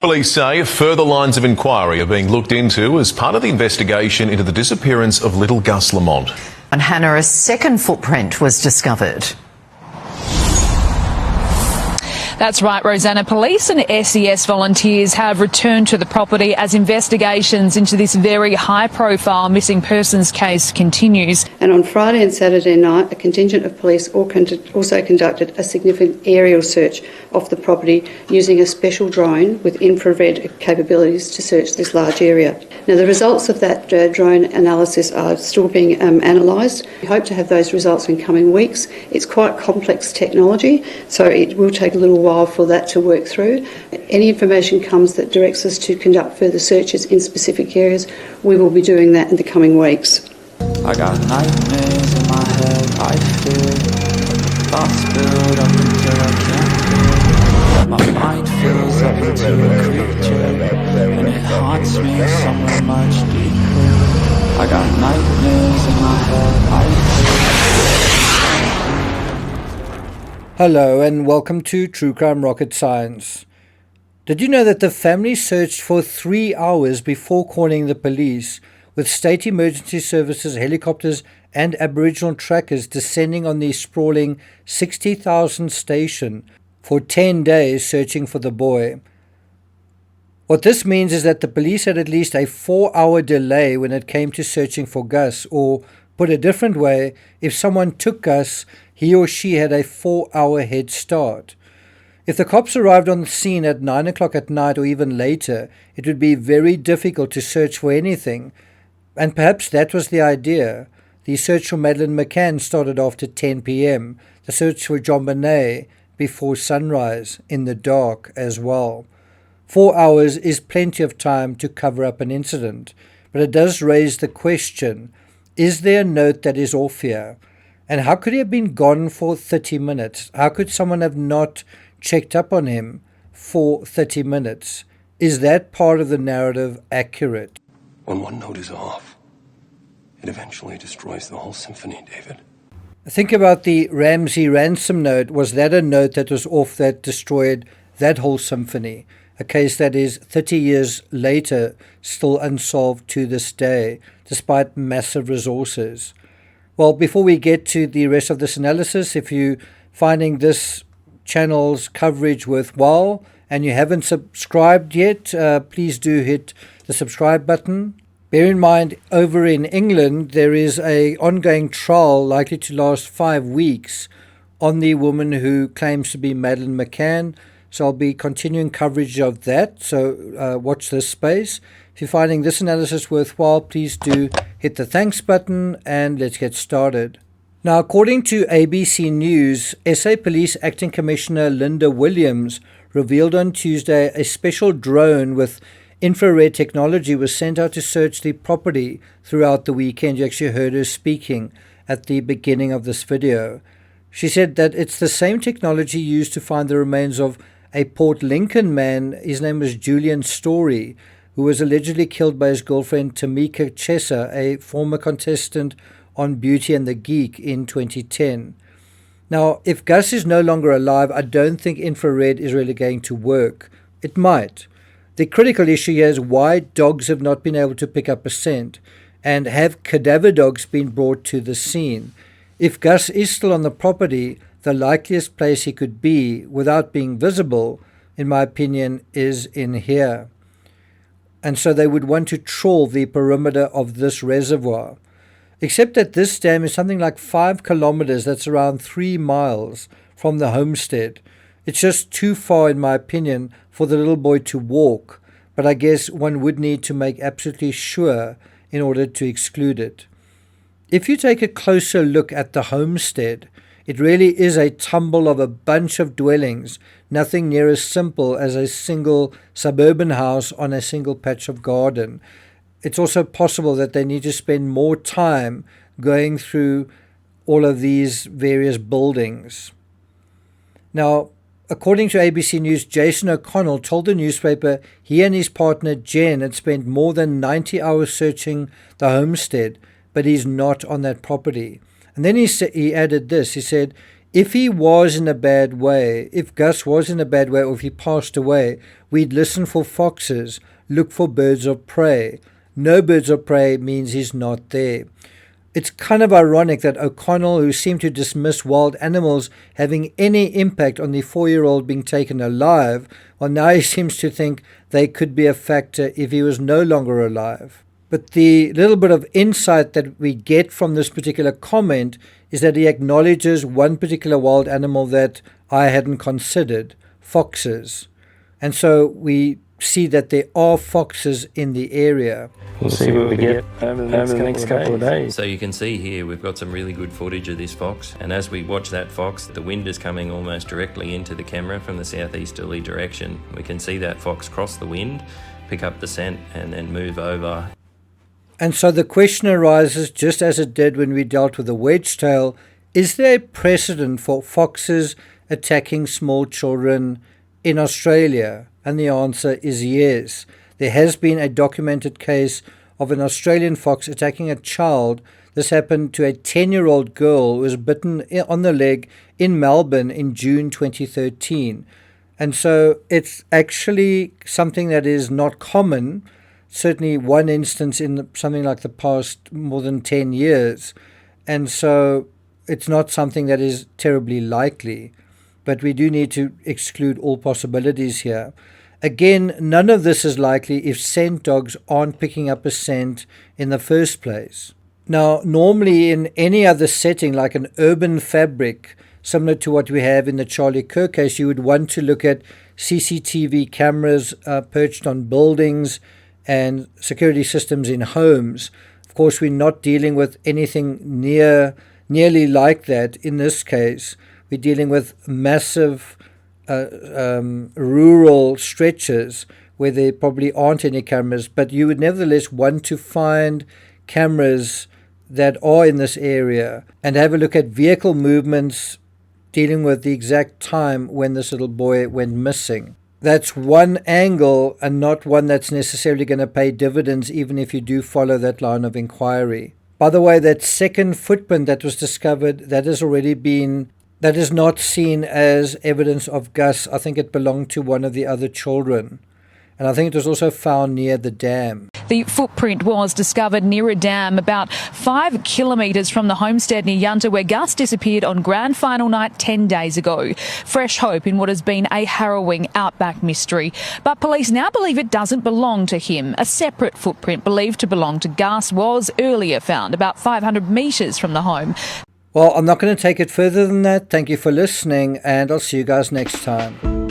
Police say further lines of inquiry are being looked into as part of the investigation into the disappearance of little Gus Lamont. And Hannah, a second footprint was discovered. That's right, Rosanna. Police and SES volunteers have returned to the property as investigations into this very high-profile missing persons case continues. And on Friday and Saturday night, a contingent of police also conducted a significant aerial search of the property using a special drone with infrared capabilities to search this large area. Now, the results of that drone analysis are still being analysed. We hope to have those results in coming weeks. It's quite complex technology, so it will take a little while for that to work through. Any information comes that directs us to conduct further searches in specific areas, we will be doing that in the coming weeks. I got nightmares in my head, I fear thoughts build up until I can't feel. My mind fills up into a creature, and it haunts me somewhere much deeper. I got nightmares in my head, I fear. Hello and welcome to True Crime Rocket Science. Did you know that the family searched for 3 hours before calling the police, with state emergency services, helicopters and Aboriginal trackers descending on the sprawling 60,000 station for 10 days searching for the boy? What this means is that the police had at least a 4-hour delay when it came to searching for Gus, or put a different way, if someone took Gus, he or she had a 4-hour head start. If the cops arrived on the scene at 9 o'clock at night or even later, it would be very difficult to search for anything. And perhaps that was the idea. The search for Madeleine McCann started after 10 p.m. The search for John Bonet before sunrise, in the dark as well. 4 hours is plenty of time to cover up an incident. But it does raise the question, is there a note that is off here? And how could he have been gone for 30 minutes? How could someone have not checked up on him for 30 minutes? Is that part of the narrative accurate? When one note is off, it eventually destroys the whole symphony, David. Think about the Ramsey ransom note. Was that a note that was off that destroyed that whole symphony? A case that is 30 years later still unsolved to this day, despite massive resources. Well, before we get to the rest of this analysis, if you're finding this channel's coverage worthwhile and you haven't subscribed yet, please do hit the subscribe button. Bear in mind, over in England, there is an ongoing trial likely to last 5 weeks on the woman who claims to be Madeleine McCann. So I'll be continuing coverage of that, so watch this space. If you're finding this analysis worthwhile, please do hit the thanks button and let's get started. Now, according to ABC News, SA Police Acting Commissioner Linda Williams revealed on Tuesday a special drone with infrared technology was sent out to search the property throughout the weekend. You actually heard her speaking at the beginning of this video. She said that it's the same technology used to find the remains of a Port Lincoln man. His name was Julian Story, who was allegedly killed by his girlfriend Tamika Chesa, a former contestant on Beauty and the Geek in 2010. Now, if Gus is no longer alive, I don't think infrared is really going to work. It might. The critical issue here is why dogs have not been able to pick up a scent, and have cadaver dogs been brought to the scene. If Gus is still on the property, the likeliest place he could be without being visible, in my opinion, is in here. And so they would want to trawl the perimeter of this reservoir. Except that this dam is something like 5 kilometers, that's around 3 miles from the homestead. It's just too far, in my opinion, for the little boy to walk, but I guess one would need to make absolutely sure in order to exclude it. If you take a closer look at the homestead, it really is a tumble of a bunch of dwellings, nothing near as simple as a single suburban house on a single patch of garden. It's also possible that they need to spend more time going through all of these various buildings. Now, according to ABC News, Jason O'Connell told the newspaper he and his partner Jen had spent more than 90 hours searching the homestead, but he's not on that property. And then he added this. He said, if he was in a bad way, if Gus was in a bad way, or if he passed away, we'd listen for foxes, look for birds of prey. No birds of prey means he's not there. It's kind of ironic that O'Connell, who seemed to dismiss wild animals having any impact on the 4-year-old being taken alive, well, now he seems to think they could be a factor if he was no longer alive. But the little bit of insight that we get from this particular comment is that he acknowledges one particular wild animal that I hadn't considered, foxes. And so we see that there are foxes in the area. We'll see what we get over the next couple of days. So you can see here we've got some really good footage of this fox, and as we watch that fox, the wind is coming almost directly into the camera from the southeasterly direction. We can see that fox cross the wind, pick up the scent and then move over. And so the question arises, just as it did when we dealt with the wedge-tail, is there a precedent for foxes attacking small children in Australia? And the answer is yes. There has been a documented case of an Australian fox attacking a child. This happened to a 10-year-old girl who was bitten on the leg in Melbourne in June 2013. And so it's actually something that is not common, certainly one instance in something like the past more than 10 years. And so it's not something that is terribly likely. But we do need to exclude all possibilities here. Again, none of this is likely if scent dogs aren't picking up a scent in the first place. Now, normally in any other setting, like an urban fabric, similar to what we have in the Charlie Kirk case, you would want to look at CCTV cameras perched on buildings and security systems in homes. Of course, we're not dealing with anything nearly like that in this case. We're dealing with massive rural stretches where there probably aren't any cameras, but you would nevertheless want to find cameras that are in this area and have a look at vehicle movements dealing with the exact time when this little boy went missing. That's one angle and not one that's necessarily going to pay dividends even if you do follow that line of inquiry. By the way, that second footprint that was discovered, that is not seen as evidence of Gus. I think it belonged to one of the other children. And I think it was also found near the dam. The footprint was discovered near a dam about 5 kilometres from the homestead near Yunta, where Gus disappeared on grand final night 10 days ago. Fresh hope in what has been a harrowing outback mystery. But police now believe it doesn't belong to him. A separate footprint believed to belong to Gus was earlier found about 500 metres from the home. Well, I'm not going to take it further than that. Thank you for listening, and I'll see you guys next time.